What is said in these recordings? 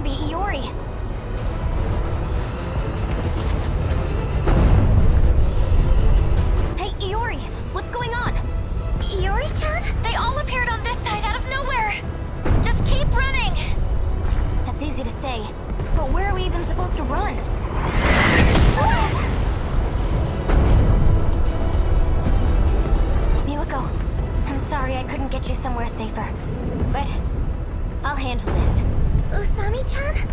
could be Iori. Hey, Iori, what's going on? Iori-chan? They all appeared on this side out of nowhere. Just keep running. That's easy to say, but where are we even supposed to run? Miwako, I'm sorry I couldn't get you somewhere safer, but I'll handle this. Usami-chan?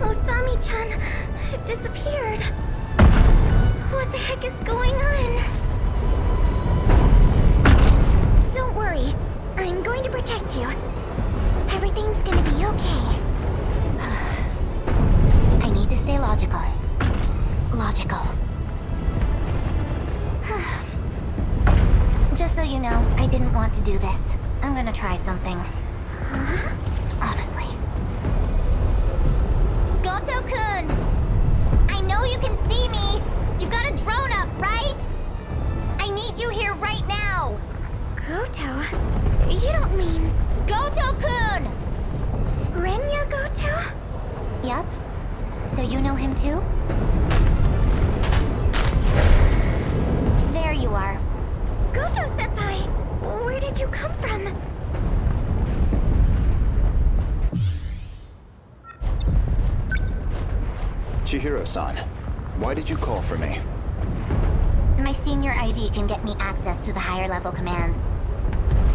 Usami-chan disappeared. What the heck is going on? Don't worry. I'm going to protect you. Everything's gonna be okay. I need to stay logical. Logical. Just so you know, I didn't want to do this. I'm gonna try something. Huh? Honestly. Goto-kun! I know you can see me! You've got a drone up, right? I need you here right now! Goto? You don't mean... Goto-kun! Renya Goto? Yup. So you know him too? There you are. Goto-senpai! Where did you come from? Chihiro-san, why did you call for me? My senior ID can get me access to the higher level commands.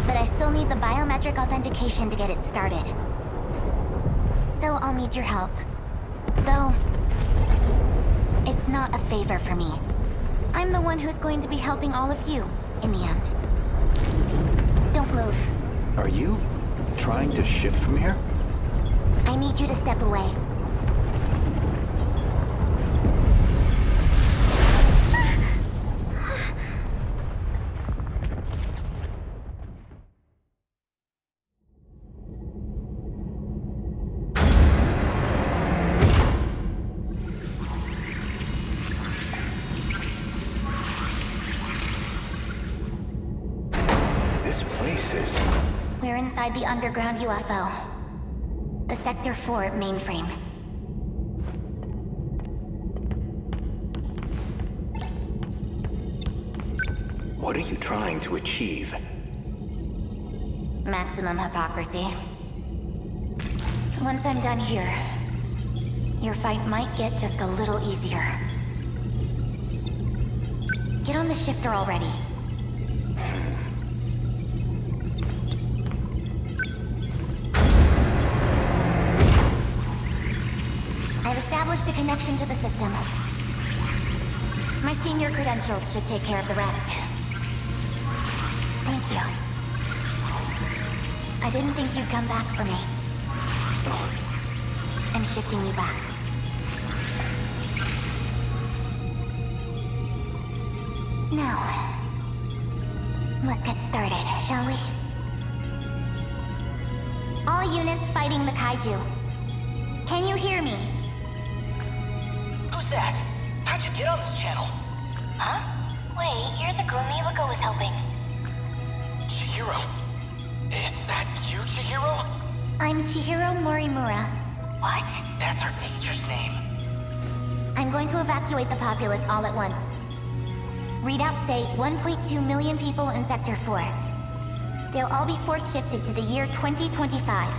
But I still need the biometric authentication to get it started. So I'll need your help. Though, it's not a favor for me. I'm the one who's going to be helping all of you, in the end. Don't move. Are you trying to shift from here? I need you to step away. We're inside the underground UFO. The Sector 4 mainframe. What are you trying to achieve? Maximum hypocrisy. Once I'm done here, your fight might get just a little easier. Get on the shifter already. I've established a connection to the system. My senior credentials should take care of the rest. Thank you. I didn't think you'd come back for me. I'm shifting you back. Now, let's get started, shall we? All units fighting the kaiju. Can you hear me? Who's that? How'd you get on this channel? Huh? Wait, you're the girl Miwako was helping. Chihiro. Is that you, Chihiro? I'm Chihiro Morimura. What? That's our teacher's name. I'm going to evacuate the populace all at once. Readouts say 1.2 million people in Sector 4. They'll all be force-shifted to the year 2025,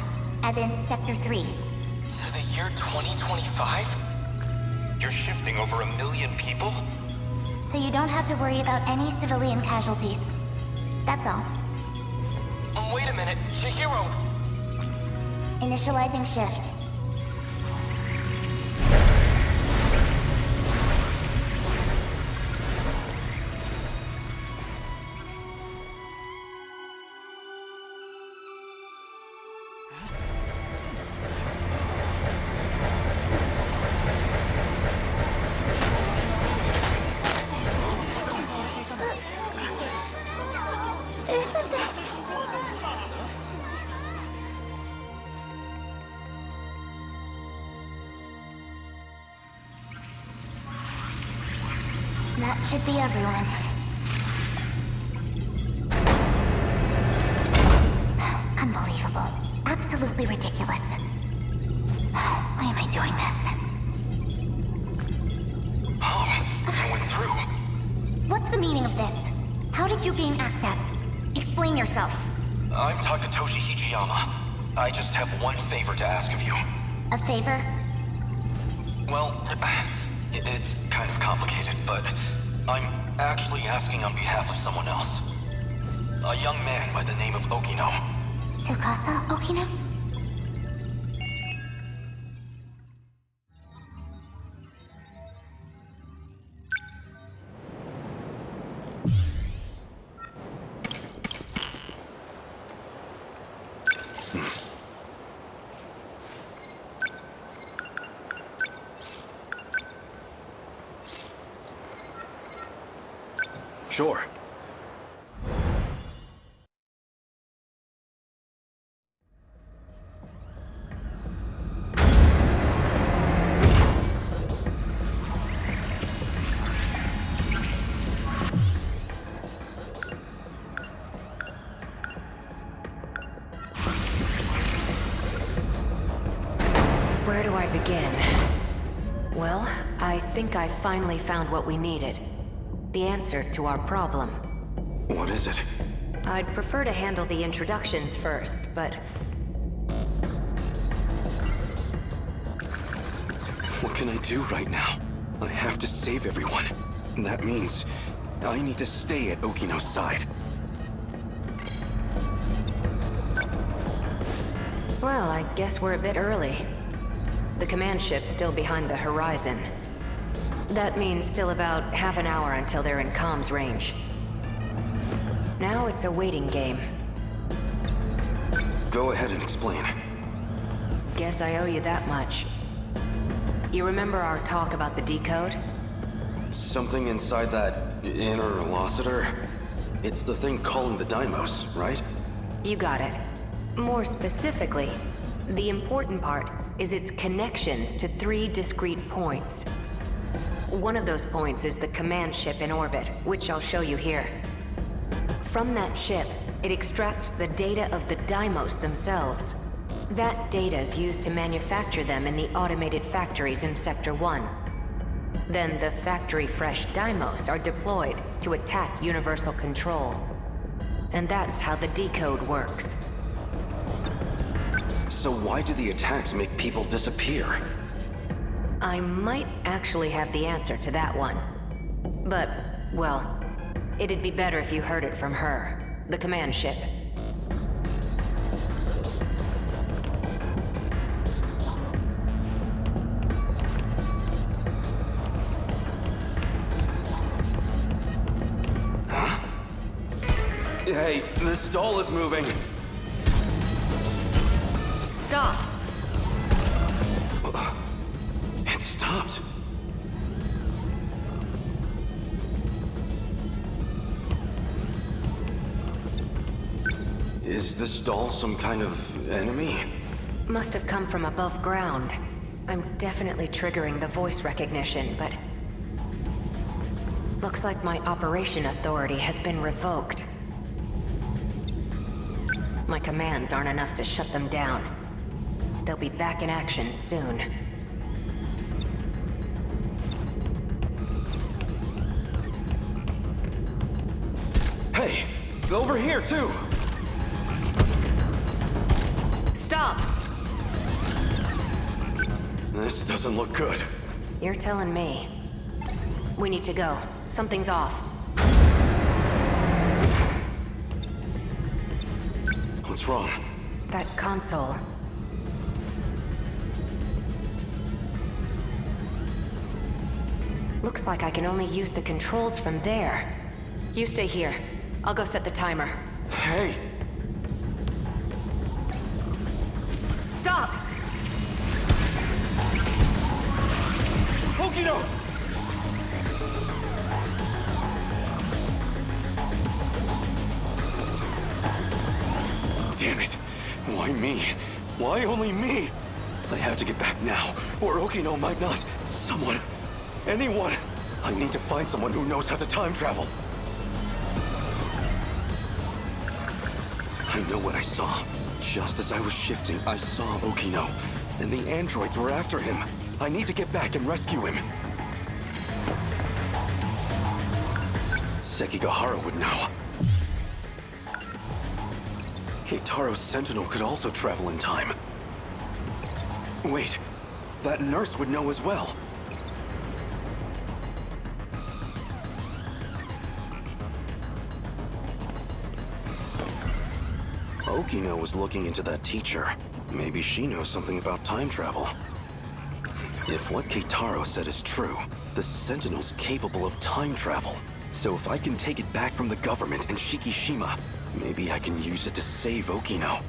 as in Sector 3. To the year 2025? You're shifting over 1 million people? So you don't have to worry about any civilian casualties. That's all. Wait a minute, Chihiro! Initializing shift. That should be everyone. Unbelievable. Absolutely ridiculous. Why am I doing this? Oh, I went through. What's the meaning of this? How did you gain access? Explain yourself. I'm Takatoshi Hijiyama. I just have one favor to ask of you. A favor? Well, it's kind of complicated, but I'm actually asking on behalf of someone else. A young man by the name of Okino. Tsukasa Okino? Sure. Where do I begin? Well, I think I finally found what we needed. The answer to our problem. What is it? I'd prefer to handle the introductions first, but... What can I do right now? I have to save everyone. That means I need to stay at Okino's side. Well, I guess we're a bit early. The command ship's still behind the horizon. That means still about half an hour until they're in comms range. Now it's a waiting game. Go ahead and explain. Guess I owe you that much. You remember our talk about the decode? Something inside that interlocutor? It's the thing calling the Deimos, right? You got it. More specifically, the important part is its connections to 3 discrete points. One of those points is the command ship in orbit, which I'll show you here. From that ship, it extracts the data of the Deimos themselves. That data is used to manufacture them in the automated factories in Sector 1. Then the factory-fresh Deimos are deployed to attack Universal Control. And that's how the decode works. So why do the attacks make people disappear? I might actually have the answer to that one. But, well, it'd be better if you heard it from her, the command ship. Huh? Hey, the stall is moving. Stop! It stopped. Is this doll some kind of enemy? Must have come from above ground. I'm definitely triggering the voice recognition, but... looks like my operation authority has been revoked. My commands aren't enough to shut them down. They'll be back in action soon. Hey, over here too! Stop! This doesn't look good. You're telling me. We need to go. Something's off. What's wrong? That console. Looks like I can only use the controls from there. You stay here. I'll go set the timer. Hey! Stop! Okino! Damn it! Why me? Why only me? I have to get back now, or Okino might not. Someone. Anyone. I need to find someone who knows how to time travel. I know what I saw. Just as I was shifting, I saw Okino, and the androids were after him. I need to get back and rescue him. Sekigahara would know. Keitaro's Sentinel could also travel in time. Wait, that nurse would know as well. Okino was looking into that teacher. Maybe she knows something about time travel. If what Keitaro said is true, the Sentinel's capable of time travel. So if I can take it back from the government and Shikishima, maybe I can use it to save Okino.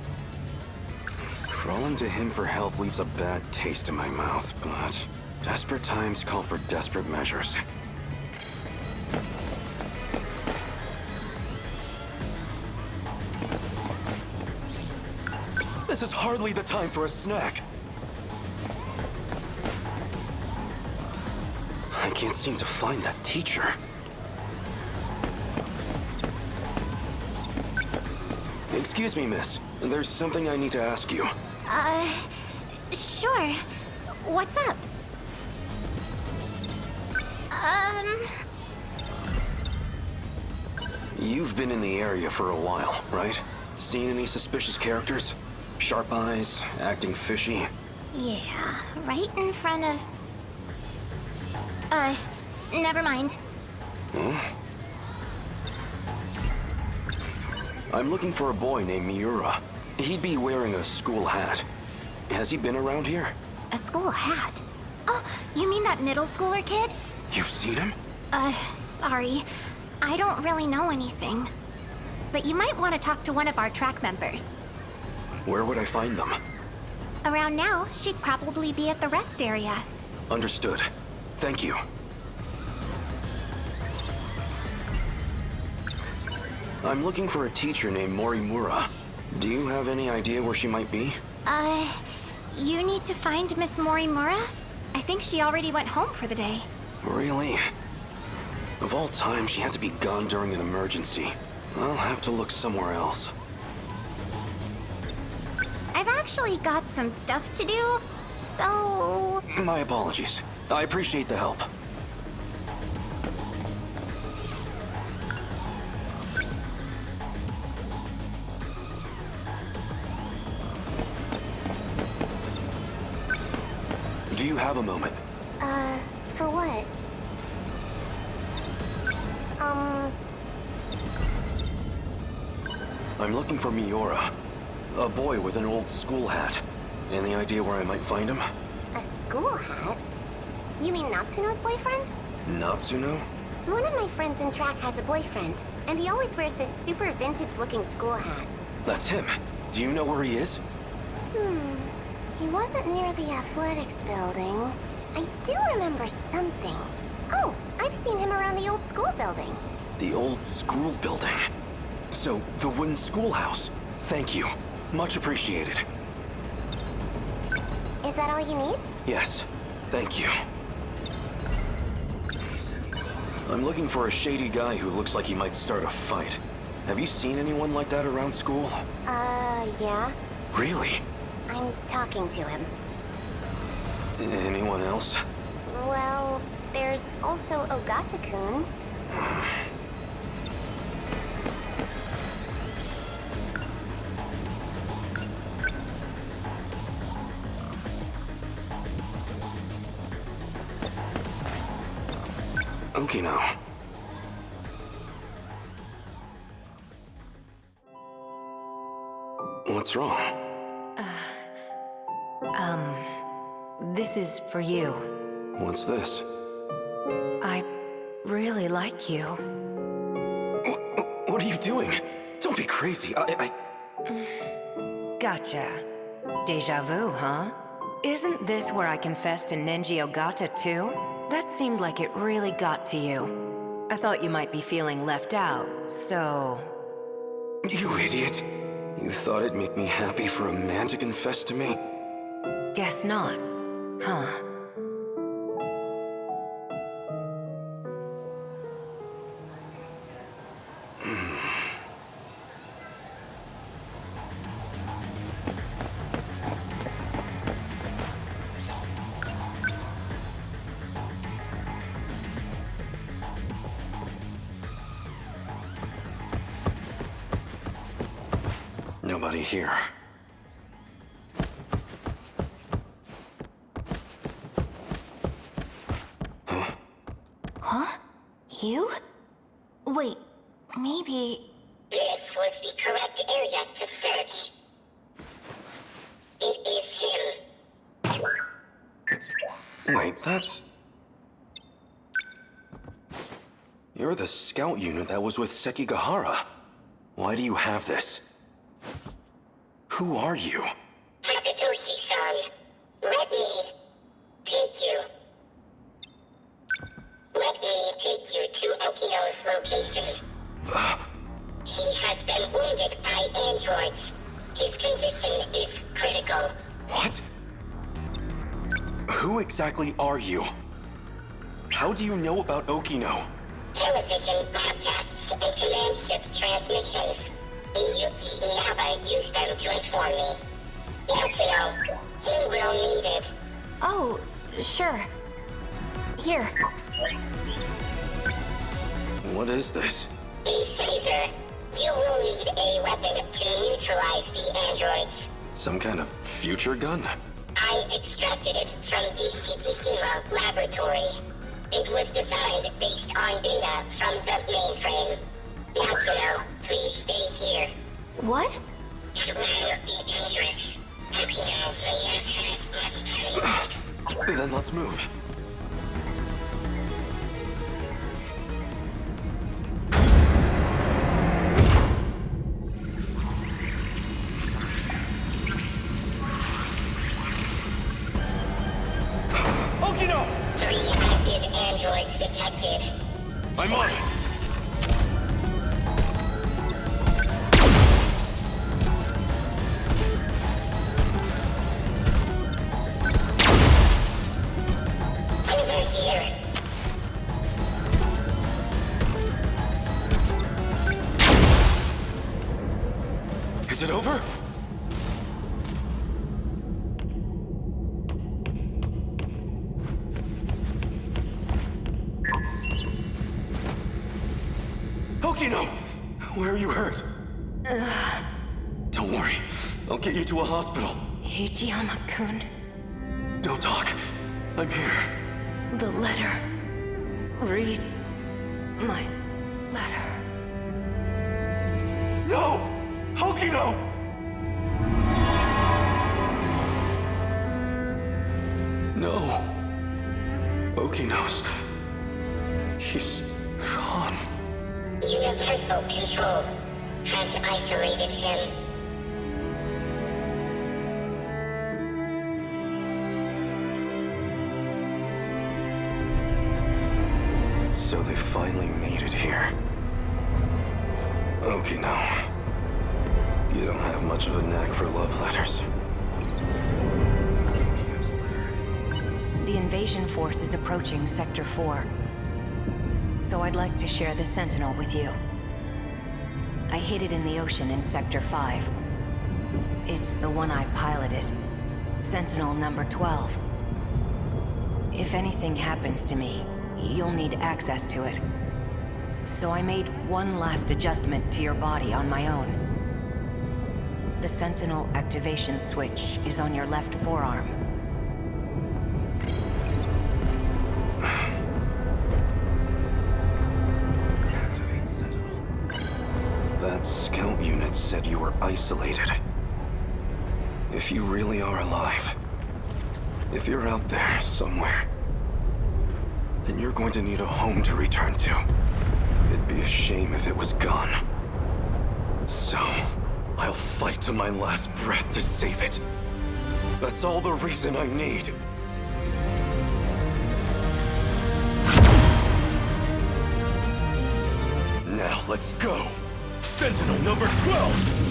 Crawling to him for help leaves a bad taste in my mouth, but desperate times call for desperate measures. This is hardly the time for a snack. I can't seem to find that teacher. Excuse me, miss. There's something I need to ask you. Sure. What's up? You've been in the area for a while, right? Seen any suspicious characters? Sharp eyes, acting fishy? Yeah, right in front of... never mind. I'm looking for a boy named Miura. He'd be wearing a school hat. Has he been around here? A school hat? Oh, you mean that middle schooler kid? You've seen him? Sorry. I don't really know anything. But you might want to talk to one of our track members. Where would I find them? Around now, she'd probably be at the rest area. Understood. Thank you. I'm looking for a teacher named Morimura. Do you have any idea where she might be? You need to find Miss Morimura? I think she already went home for the day. Really? Of all time, she had to be gone during an emergency. I'll have to look somewhere else. I've actually got some stuff to do, so... My apologies. I appreciate the help. Do you have a moment? For what? I'm looking for Miura. A boy with an old school hat. Any idea where I might find him? A school hat? You mean Natsuno's boyfriend? Natsuno? One of my friends in track has a boyfriend, and he always wears this super vintage-looking school hat. That's him. Do you know where he is? He wasn't near the athletics building. I do remember something. Oh, I've seen him around the old school building. The old school building. So, the wooden schoolhouse. Thank you. Much appreciated. Is that all you need? Yes. Thank you. I'm looking for a shady guy who looks like he might start a fight. Have you seen anyone like that around school? Yeah. Really? I'm talking to him. Anyone else? Well, there's also Ogata-kun. Okay now. What's wrong? This is for you. What's this? I really like you. What are you doing? Don't be crazy. Gotcha. Deja vu, huh? Isn't this where I confessed to Nenji Ogata too? That seemed like it really got to you. I thought you might be feeling left out, so... You idiot. You thought it'd make me happy for a man to confess to me? Guess not, huh? anybody here. Huh? You? Wait, maybe... This was the correct area to search. It is him. Wait, that's... You're the scout unit that was with Sekigahara. Why do you have this? Who are you? Takatoshi-san, let me take you. Let me take you to Okino's location. He has been wounded by androids. His condition is critical. What? Who exactly are you? How do you know about Okino? Television broadcasts and command ship transmissions. Miyuki Inaba used them to inform me. Natsuno, he will need it. Oh, sure. Here. What is this? A phaser. You will need a weapon to neutralize the androids. Some kind of future gun? I extracted it from the Shikishima laboratory. It was designed based on data from the mainframe. Natsuno, please stay here. What? It will be dangerous. Okino may not have much time. Then let's move. Okino! 3 active androids detected. I'm on it! Over here. Is it over? Okino! Where are you hurt? Don't worry. I'll get you to a hospital. Ichiyama-kun, Don't talk. I'm here. the letter. Read my letter. No! Okino! No. Okino's... He's gone. Universal Control has isolated him. So they finally made it here. Okino. You don't have much of a knack for love letters. The invasion force is approaching Sector 4. So I'd like to share the Sentinel with you. I hid it in the ocean in Sector 5. It's the one I piloted. Sentinel number 12. If anything happens to me, you'll need access to it. So I made one last adjustment to your body on my own. The Sentinel activation switch is on your left forearm. Activate Sentinel. That scout unit said you were isolated. If you really are alive, if you're out there somewhere, then you're going to need a home to return to. It'd be a shame if it was gone. So, I'll fight to my last breath to save it. That's all the reason I need. Now let's go! Sentinel number 12!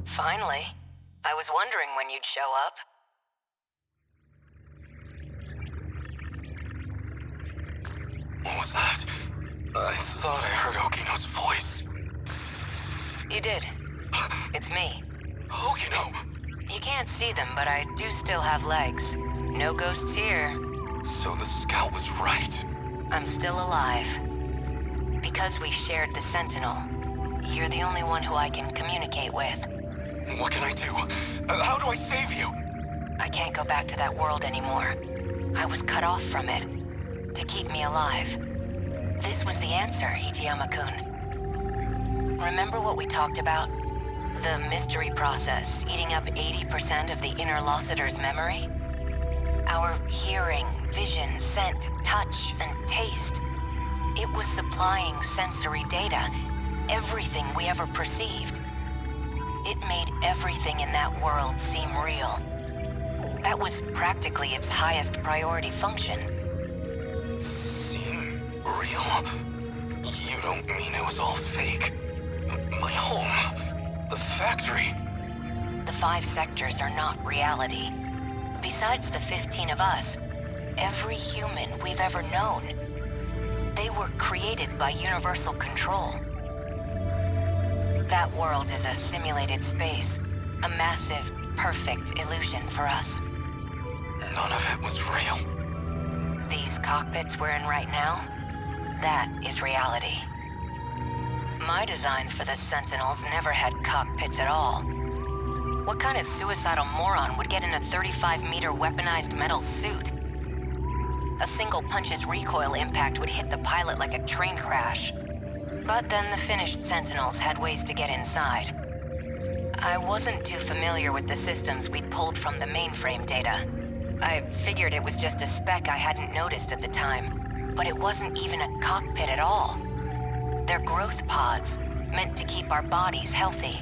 Finally. I was wondering when you'd show up. What was that? I thought I heard Okino's voice. You did. It's me. Okino! You can't see them, but I do still have legs. No ghosts here. So the scout was right. I'm still alive. Because we shared the Sentinel, you're the only one who I can communicate with. What can I do? How do I save you? I can't go back to that world anymore. I was cut off from it. To keep me alive. This was the answer, Hijiyama-kun. Remember what we talked about? The mystery process eating up 80% of the inner Lossiter's memory? Our hearing, vision, scent, touch, and taste. It was supplying sensory data, everything we ever perceived. It made everything in that world seem real. That was practically its highest priority function. Seem real? You don't mean it was all fake? My home? The factory? The 5 sectors are not reality. Besides the 15 of us, every human we've ever known, they were created by universal control. That world is a simulated space, a massive, perfect illusion for us. None of it was real. These cockpits we're in right now, that is reality. My designs for the Sentinels never had cockpits at all. What kind of suicidal moron would get in a 35-meter weaponized metal suit? A single punch's recoil impact would hit the pilot like a train crash. But then the finished Sentinels had ways to get inside. I wasn't too familiar with the systems we'd pulled from the mainframe data. I figured it was just a speck I hadn't noticed at the time, but it wasn't even a cockpit at all. They're growth pods, meant to keep our bodies healthy.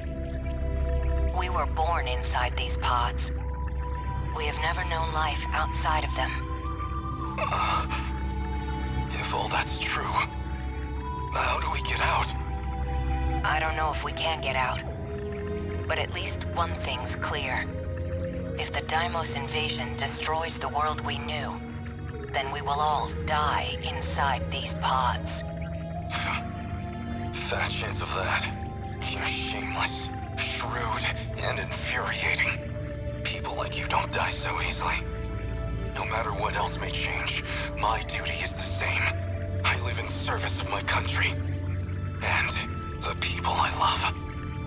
We were born inside these pods. We have never known life outside of them. If all that's true, how do we get out? I don't know if we can get out. But at least one thing's clear. If the Deimos invasion destroys the world we knew, then we will all die inside these pods. Fat chance of that. You're shameless, shrewd, and infuriating. People like you don't die so easily. No matter what else may change, my duty is the same. I live in service of my country. And the people I love.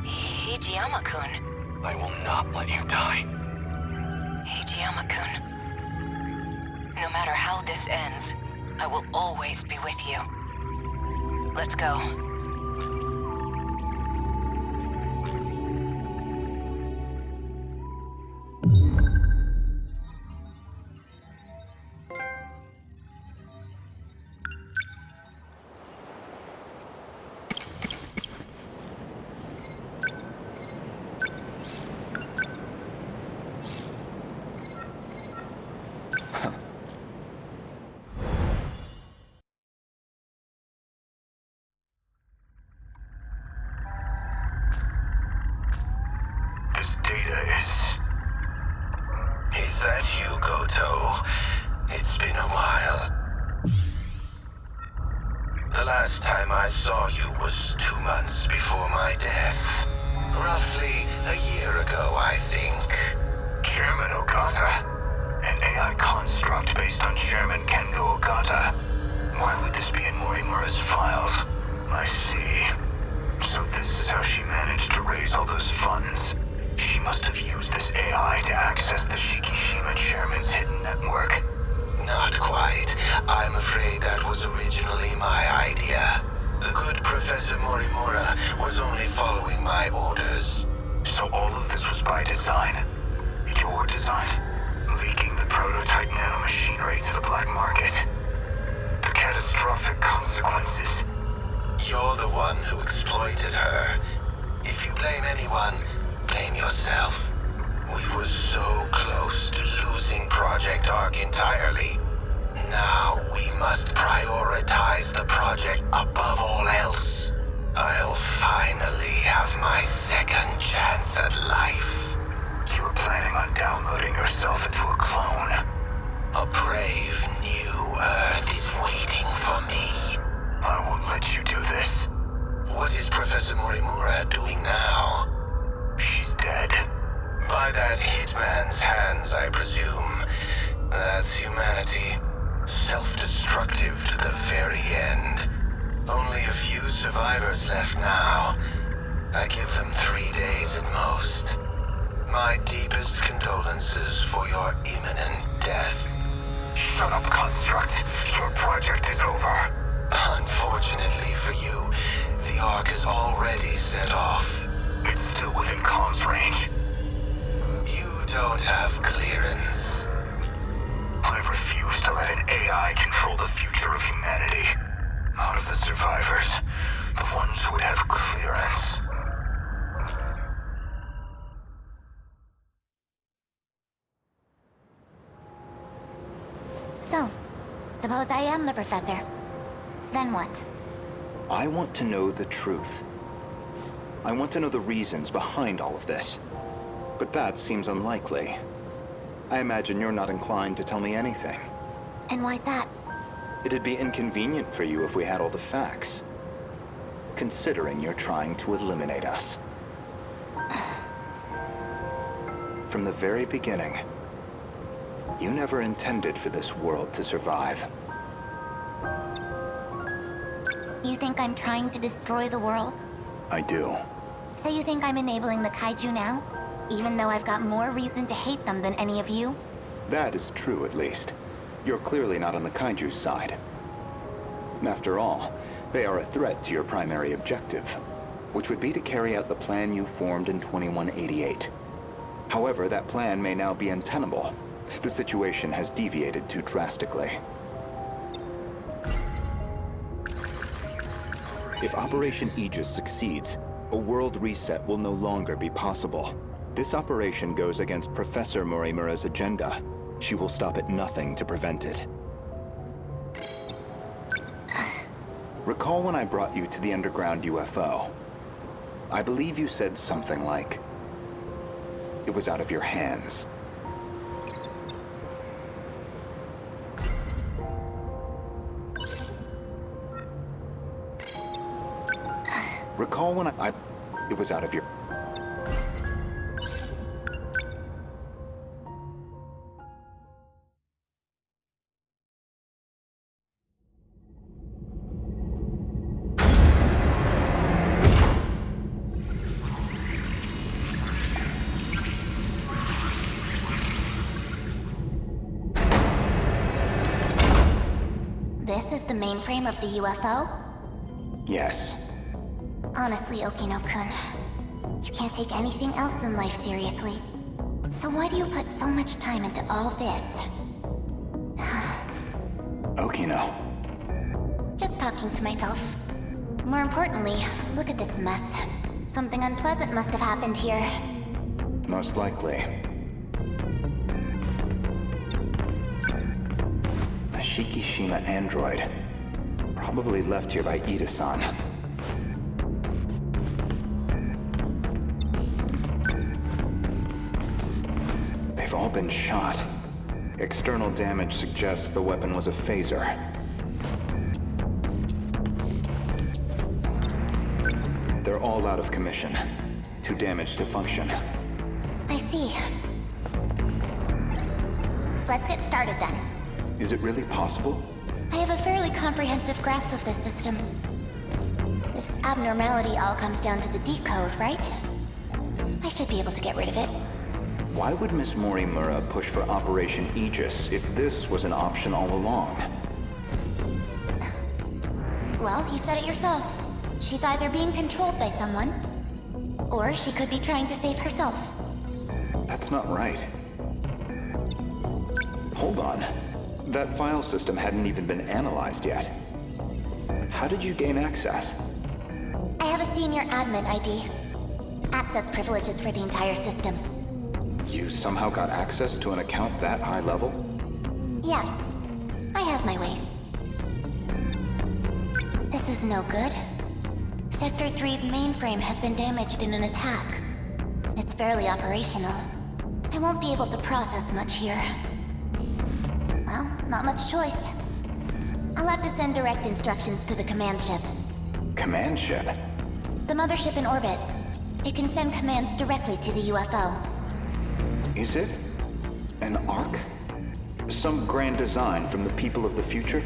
Hijiyama-kun. I will not let you die. Hijiyama-kun. No matter how this ends, I will always be with you. Let's go. This data is that you, Goto? It's been a while. The last time I saw you was 2 months before my death. Roughly a year ago, I think. Chairman Ogata? An AI construct based on Chairman Kengo Ogata. Why would this be in Morimura's files? I see. So this is how she managed to raise all those funds. She must have used this AI to access the Shikishima chairman's hidden network. Not quite. I'm afraid that was originally my idea. The good Professor Morimura was only following my orders. So all of this was by design? Your design? Leaking the prototype nanomachinery to the black market? The catastrophic consequences? You're the one who exploited her. If you blame anyone, blame yourself. We were so close to losing Project Ark entirely. Now we must prioritize the project above all else. I'll finally have my second chance at life. You were planning on downloading yourself into a clone. A brave new Earth is waiting for me. I won't let you do this. What is Professor Morimura doing now? She's dead. By that perfect man's hands, I presume. That's humanity. Self-destructive to the very end. Only a few survivors left now. I give them 3 days at most. My deepest condolences for your imminent death. Shut up, Construct. Your project is over. Unfortunately for you, the Ark is already set off. It's still within comms range. You don't have clearance. I refuse to let an AI control the future of humanity. Not of the survivors. The ones who would have clearance. So, suppose I am the professor. Then what? I want to know the truth. I want to know the reasons behind all of this. But that seems unlikely. I imagine you're not inclined to tell me anything. And why's that? It'd be inconvenient for you if we had all the facts. Considering you're trying to eliminate us. From the very beginning, you never intended for this world to survive. You think I'm trying to destroy the world? I do. So you think I'm enabling the kaiju now? Even though I've got more reason to hate them than any of you? That is true, at least. You're clearly not on the kaiju's side. After all, they are a threat to your primary objective, which would be to carry out the plan you formed in 2188. However, that plan may now be untenable. The situation has deviated too drastically. If Operation Aegis succeeds, a world reset will no longer be possible. This operation goes against Professor Morimura's agenda. She will stop at nothing to prevent it. Recall when I brought you to the underground UFO? I believe you said something like, "It was out of your hands." Recall when it was out of your... This is the mainframe of the UFO? Yes. Honestly, Okino-kun, you can't take anything else in life seriously. So why do you put so much time into all this? Okino. Just talking to myself. More importantly, look at this mess. Something unpleasant must have happened here. Most likely. A Shikishima android. Probably left here by Ida-san. They've all been shot. External damage suggests the weapon was a phaser. They're all out of commission. Too damaged to function. I see. Let's get started then. Is it really possible? I have a fairly comprehensive grasp of this system. This abnormality all comes down to the decode, right? I should be able to get rid of it. Why would Miss Morimura push for Operation Aegis if this was an option all along? Well, you said it yourself. She's either being controlled by someone, or she could be trying to save herself. That's not right. Hold on. That file system hadn't even been analyzed yet. How did you gain access? I have a senior admin ID. Access privileges for the entire system. You somehow got access to an account that high level? Yes, I have my ways. This is no good. Sector 3's mainframe has been damaged in an attack. It's barely operational. I won't be able to process much here. Well, not much choice. I'll have to send direct instructions to the command ship. Command ship? The mothership in orbit. It can send commands directly to the UFO. Is it an ark? Some grand design from the people of the future?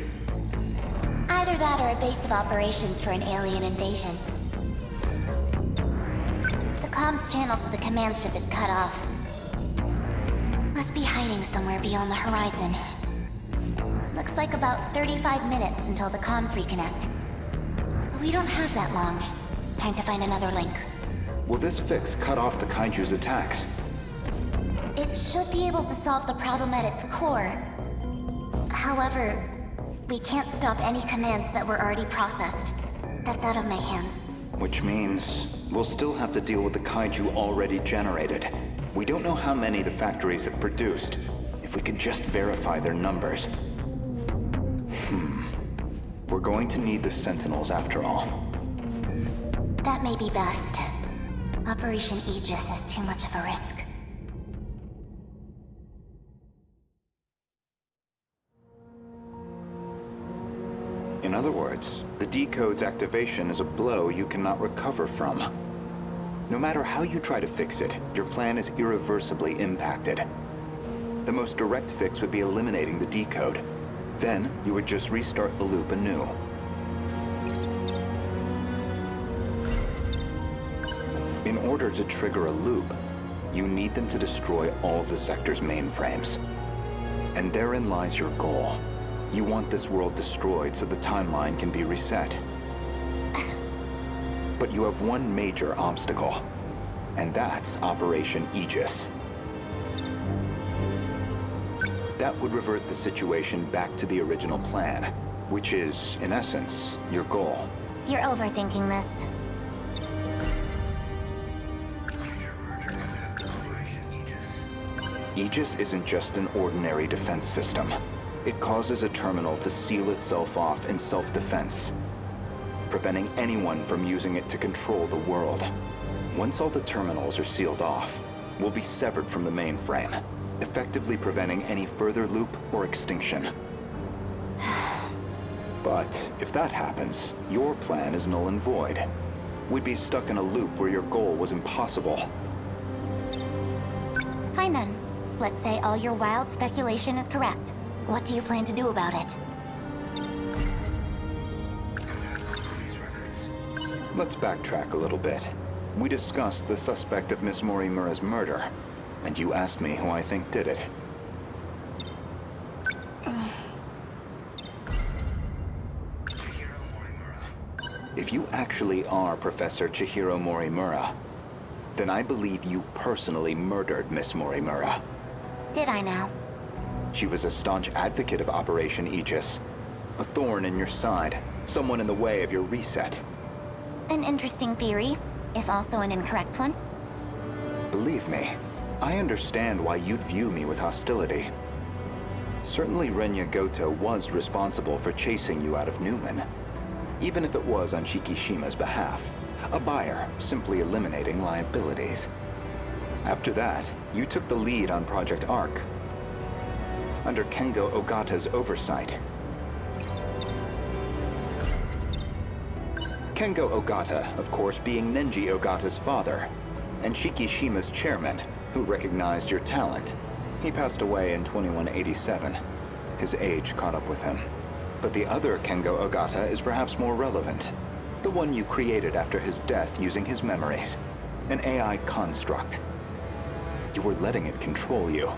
Either that or a base of operations for an alien invasion. The comms channel to the command ship is cut off. Must be hiding somewhere beyond the horizon. Looks like about 35 minutes until the comms reconnect. But we don't have that long. Time to find another link. Will this fix cut off the Kaiju's attacks? It should be able to solve the problem at its core. However, we can't stop any commands that were already processed. That's out of my hands. Which means we'll still have to deal with the Kaiju already generated. We don't know how many the factories have produced. If we could just verify their numbers. We're going to need the Sentinels after all. That may be best. Operation Aegis is too much of a risk. In other words, the decode's activation is a blow you cannot recover from. No matter how you try to fix it, your plan is irreversibly impacted. The most direct fix would be eliminating the decode. Then, you would just restart the loop anew. In order to trigger a loop, you need them to destroy all the sector's mainframes. And therein lies your goal. You want this world destroyed so the timeline can be reset. But you have one major obstacle, and that's Operation Aegis. That would revert the situation back to the original plan, which is, in essence, your goal. You're overthinking this. Aegis isn't just an ordinary defense system. It causes a terminal to seal itself off in self-defense, preventing anyone from using it to control the world. Once all the terminals are sealed off, we'll be severed from the mainframe, effectively preventing any further loop or extinction. But if that happens, your plan is null and void. We'd be stuck in a loop where your goal was impossible. Fine then. Let's say all your wild speculation is correct. What do you plan to do about it? Let's backtrack a little bit. We discussed the suspect of Miss Morimura's murder, and you asked me who I think did it. If you actually are Professor Chihiro Morimura, then I believe you personally murdered Miss Morimura. Did I now? She was a staunch advocate of Operation Aegis. A thorn in your side, someone in the way of your reset. An interesting theory, if also an incorrect one. Believe me, I understand why you'd view me with hostility. Certainly Renya Goto was responsible for chasing you out of Newman, even if it was on Shikishima's behalf. A buyer simply eliminating liabilities. After that, you took the lead on Project Arc, under Kengo Ogata's oversight. Kengo Ogata, of course, being Nenji Ogata's father, and Shikishima's chairman, who recognized your talent. He passed away in 2187. His age caught up with him. But the other Kengo Ogata is perhaps more relevant. The one you created after his death using his memories. An AI construct. You were letting it control you.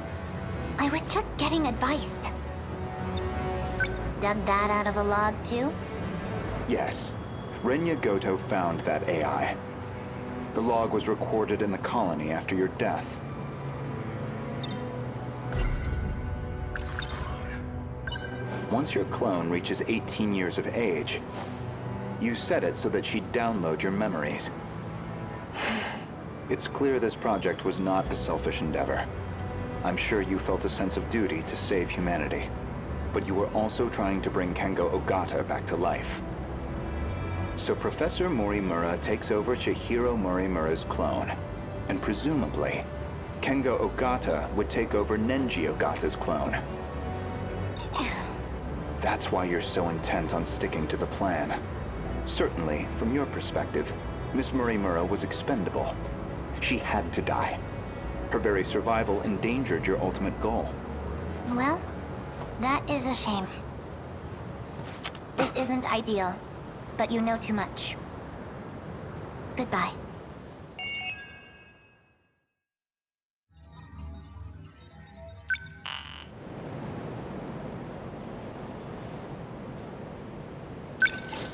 I was just getting advice. Dug that out of a log, too? Yes. Renya Goto found that AI. The log was recorded in the colony after your death. Once your clone reaches 18 years of age, you set it so that she'd download your memories. It's clear this project was not a selfish endeavor. I'm sure you felt a sense of duty to save humanity. But you were also trying to bring Kengo Ogata back to life. So Professor Morimura takes over Chihiro Morimura's clone. And presumably, Kengo Ogata would take over Nenji Ogata's clone. That's why you're so intent on sticking to the plan. Certainly, from your perspective, Miss Morimura was expendable. She had to die. Her very survival endangered your ultimate goal. Well, that is a shame. This isn't ideal, but you know too much. Goodbye.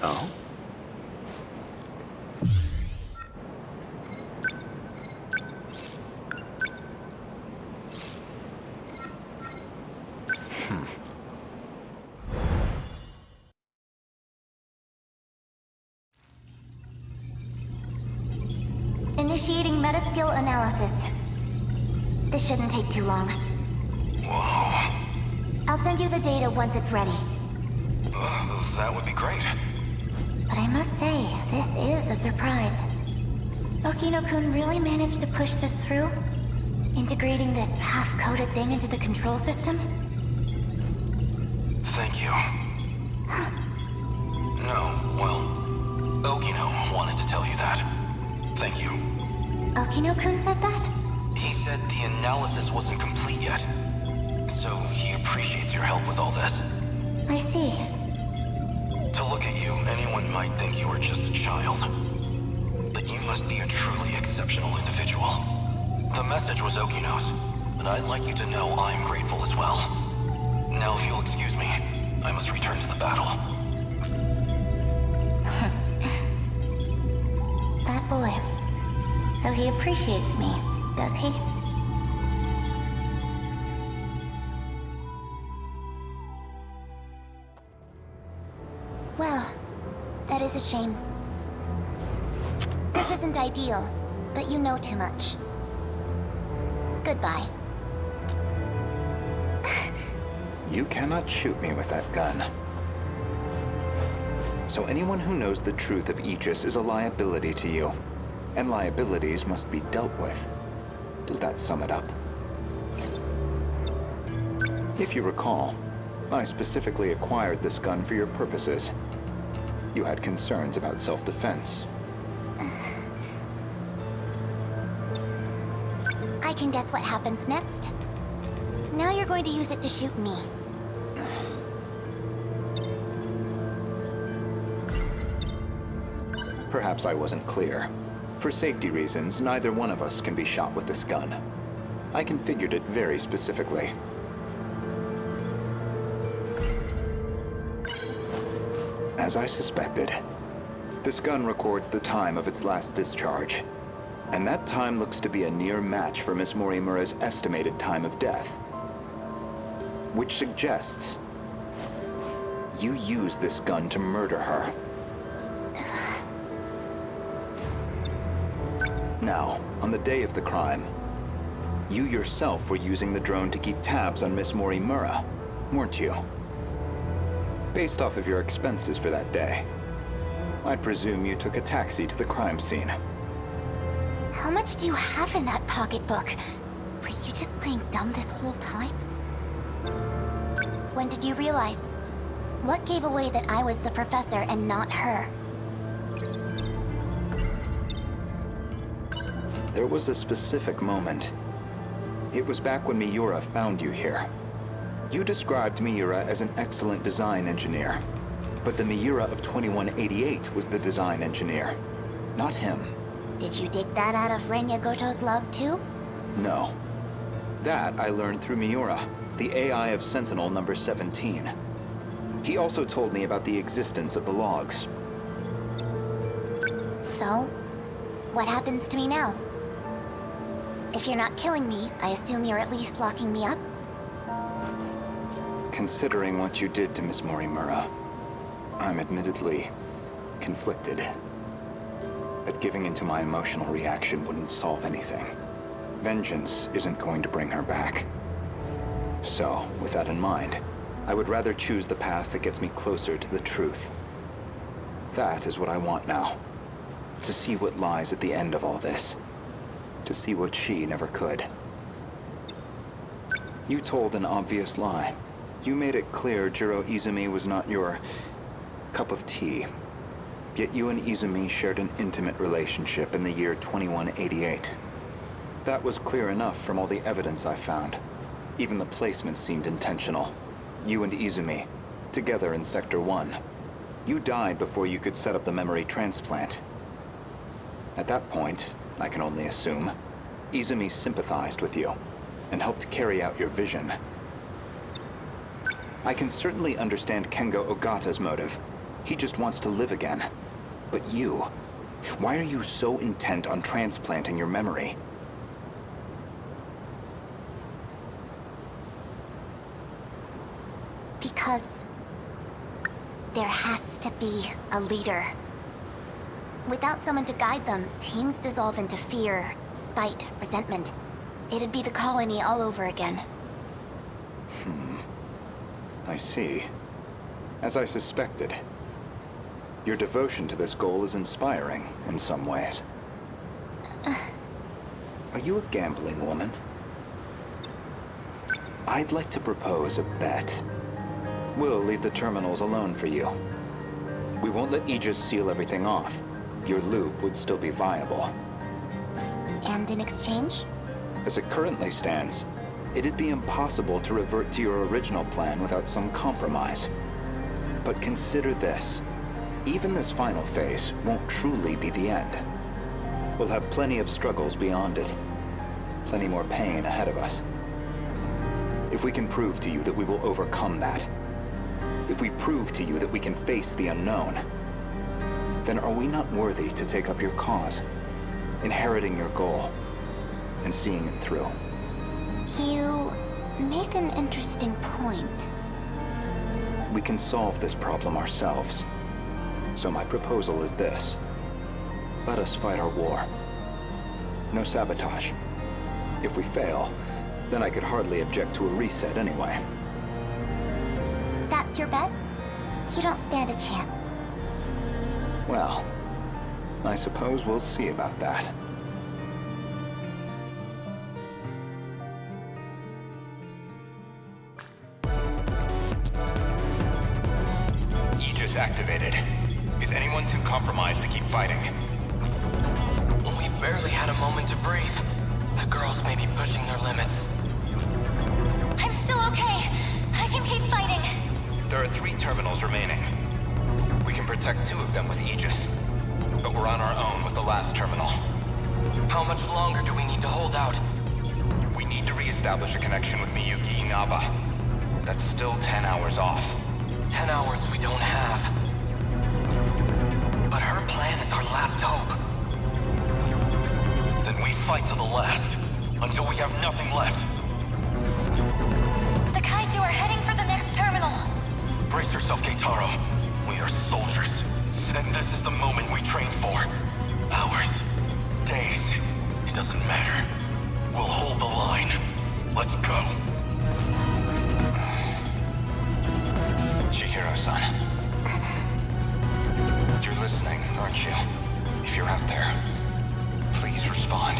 Oh? Initiating meta-skill analysis. This shouldn't take too long. Whoa. I'll send you the data once it's ready. That would be great. But I must say, this is a surprise. Okino-kun really managed to push this through? Integrating this half-coded thing into the control system? Thank you. No, well, Okino wanted to tell you that. Thank you. Okino-kun said that? He said the analysis wasn't complete yet. So he appreciates your help with all this. I see. To look at you, anyone might think you are just a child. But you must be a truly exceptional individual. The message was Okino's, and I'd like you to know I'm grateful as well. Now if you'll excuse me, I must return to the battle. That boy. So he appreciates me, does he? Well, that is a shame. This isn't ideal, but you know too much. Goodbye. You cannot shoot me with that gun. So anyone who knows the truth of Aegis is a liability to you. And liabilities must be dealt with. Does that sum it up? If you recall, I specifically acquired this gun for your purposes. You had concerns about self-defense. I can guess what happens next. Now you're going to use it to shoot me. Perhaps I wasn't clear. For safety reasons, neither one of us can be shot with this gun. I configured it very specifically. As I suspected, this gun records the time of its last discharge. And that time looks to be a near match for Miss Morimura's estimated time of death. Which suggests you used this gun to murder her. Now, on the day of the crime, you yourself were using the drone to keep tabs on Miss Morimura, weren't you? Based off of your expenses for that day, I'd presume you took a taxi to the crime scene. How much do you have in that pocketbook? Were you just playing dumb this whole time? When did you realize? What gave away that I was the professor and not her? There was a specific moment. It was back when Miura found you here. You described Miura as an excellent design engineer, but the Miura of 2188 was the design engineer, not him. Did you dig that out of Renya Goto's log too? No. That I learned through Miura, the AI of Sentinel number 17. He also told me about the existence of the logs. So, what happens to me now? If you're not killing me, I assume you're at least locking me up? Considering what you did to Miss Morimura, I'm admittedly conflicted. But giving into my emotional reaction wouldn't solve anything. Vengeance isn't going to bring her back. So, with that in mind, I would rather choose the path that gets me closer to the truth. That is what I want now. To see what lies at the end of all this. To see what she never could. You told an obvious lie. You made it clear Jiro Izumi was not your cup of tea. Yet you and Izumi shared an intimate relationship in the year 2188. That was clear enough from all the evidence I found. Even the placement seemed intentional. You and Izumi, together in Sector 1. You died before you could set up the memory transplant. At that point, I can only assume, Izumi sympathized with you and helped carry out your vision. I can certainly understand Kengo Ogata's motive. He just wants to live again. But you, why are you so intent on transplanting your memory? Because there has to be a leader. Without someone to guide them, teams dissolve into fear, spite, resentment. It'd be the colony all over again. I see. As I suspected. Your devotion to this goal is inspiring, in some ways. Are you a gambling woman? I'd like to propose a bet. We'll leave the terminals alone for you. We won't let Aegis seal everything off. Your loop would still be viable. And in exchange? As it currently stands, it'd be impossible to revert to your original plan without some compromise. But consider this. Even this final phase won't truly be the end. We'll have plenty of struggles beyond it. Plenty more pain ahead of us. If we can prove to you that we will overcome that, if we prove to you that we can face the unknown, then are we not worthy to take up your cause, inheriting your goal, and seeing it through? You make an interesting point. We can solve this problem ourselves. So my proposal is this. Let us fight our war. No sabotage. If we fail, then I could hardly object to a reset anyway. That's your bet? You don't stand a chance. Well, I suppose we'll see about that. Aegis activated. Is anyone too compromised to keep fighting? We've barely had a moment to breathe. The girls may be pushing their limits. I'm still okay. I can keep fighting. There are 3 terminals remaining. We can protect 2 of them with Aegis. But we're on our own with the last terminal. How much longer do we need to hold out? We need to re-establish a connection with Miyuki Inaba. That's still 10 hours off. 10 hours we don't have. But her plan is our last hope. Then we fight to the last, until we have nothing left. The kaiju are heading for the next terminal. Brace yourself, Keitaro. We are soldiers, and this is the moment we trained for. Hours, days, it doesn't matter. We'll hold the line. Let's go. Chihiro-san. You're listening, aren't you? If you're out there, please respond.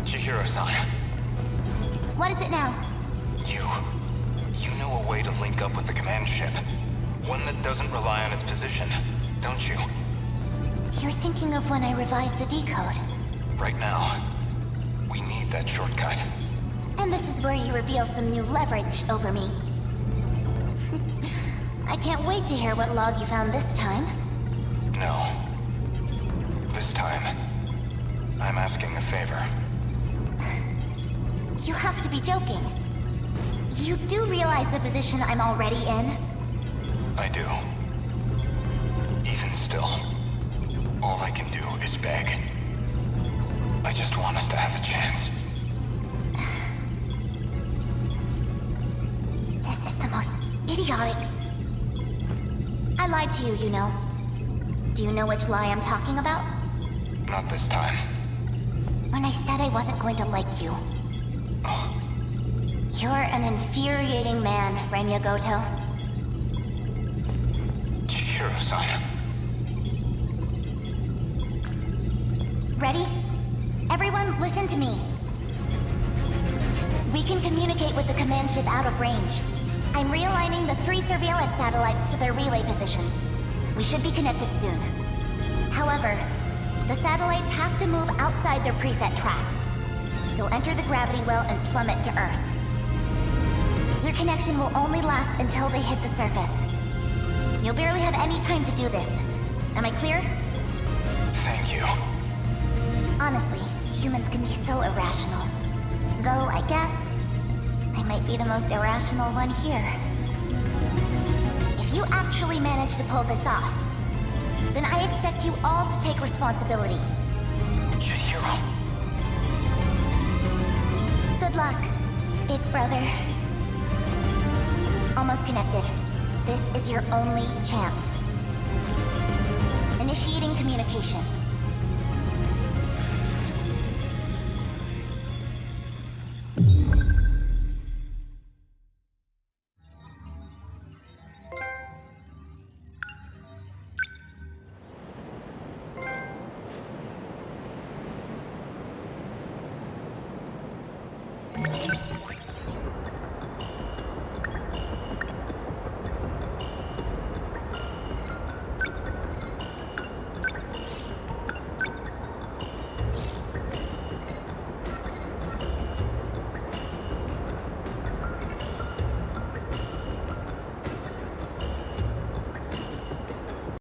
Chihiro-san. What is it now? You know a way to link up with the command ship. One that doesn't rely on its position, don't you? You're thinking of when I revised the decode. Right now, we need that shortcut. And this is where you reveal some new leverage over me. I can't wait to hear what log you found this time. No. This time, I'm asking a favor. You have to be joking. You do realize the position I'm already in? I do. Even still, all I can do is beg. I just want us to have a chance. This is the most idiotic... I lied to you, you know. Do you know which lie I'm talking about? Not this time. When I said I wasn't going to like you. You're an infuriating man, Renya Goto. Chihiro-san. Ready? Everyone, listen to me. We can communicate with the command ship out of range. I'm realigning the 3 surveillance satellites to their relay positions. We should be connected soon. However, the satellites have to move outside their preset tracks. They'll enter the gravity well and plummet to Earth. Your connection will only last until they hit the surface. You'll barely have any time to do this. Am I clear? Thank you. Honestly, humans can be so irrational. Though, I guess, I might be the most irrational one here. If you actually manage to pull this off, then I expect you all to take responsibility. Chihiro. Good luck, big brother. Almost connected. This is your only chance. Initiating communication.